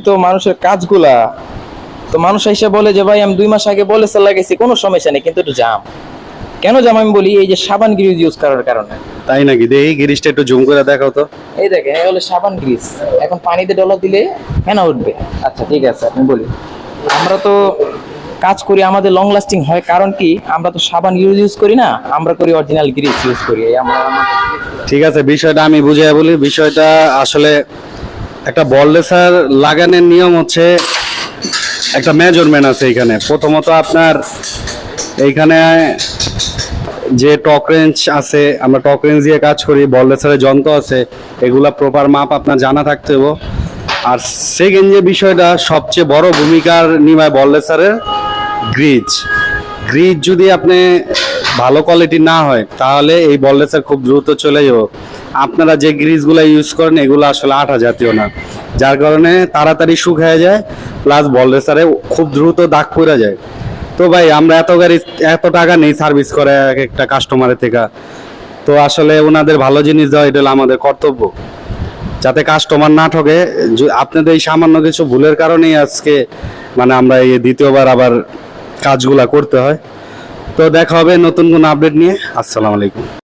তো মানুষের কাজগুলা, তো মানুষ এসে বলে যে ভাই আমি 2 মাস আগে বলেছে লাগাইছি, কোনো সমস্যা নেই, কিন্তু একটু জাম। কেন জাম আমি বলি, এই যে সাবান গ্রিজ ইউজ করার কারণে। তাই নাকি? দেখি গ্রিজটা একটু জুম করে দেখাও তো। এই দেখেন, এই হলো সাবান গ্রিজ। এখন পানিতে ডলা দিলে কেন উঠবে? আচ্ছা ঠিক আছে, আমি বলি। আমরা তো কাজ করি, আমাদের লং লাস্টিং হয়, কারণ কি আমরা তো সাবান ইউজ করি না, আমরা করি অরিজিনাল গ্রিজ ইউজ করি। এই আমরা ঠিক আছে, বিষয়টা আমি বুঝিয়ে বলি। বিষয়টা আসলে একটা বল রেসার লাগানোর নিয়ম হচ্ছে, একটা মেজারমেন্ট আছে এখানে। প্রথমত আপনার এইখানে যে টক রেঞ্জ আছে, আমরা টক রেঞ্জ দিয়ে কাজ করি, বল রেসারের যন্ত্র আছে, এগুলা প্রপার মাপ আপনার জানা থাকতে হবে। আর সেকেন্ড যে বিষয়টা সবচেয়ে বড় ভূমিকার নিভায় বল রেসারের গ্রিজ। গ্রিজ যদি আপনি ভালো কোয়ালিটি না হয়, তাহলে এই বল রেসার খুব দ্রুত চলে যাবে। আপনারা যে গ্রিজগুলো ইউজ করেন এগুলো আসলে আঠা জাতীয় না, যার কারণে তাড়াতাড়ি শুকিয়ে যায়, প্লাস বল রেসারে খুব দ্রুত দাগ পড়ে যায়। তো ভাই আমরা এত টাকা নেই সার্ভিস করে এক একটা কাস্টমারের থেকে, তো আসলে ওনাদের ভালো জিনিস দেওয়া এটা হলো আমাদের কর্তব্য, যাতে কাস্টমার না ঠকে। আপনাদের এই সামান্য কিছু ভুলের কারণেই আজকে মানে আমরা এই দ্বিতীয়বার আবার কাজগুলা করতে হয়। তো দেখা হবে নতুন কোনো আপডেট নিয়ে। আসসালামু আলাইকুম।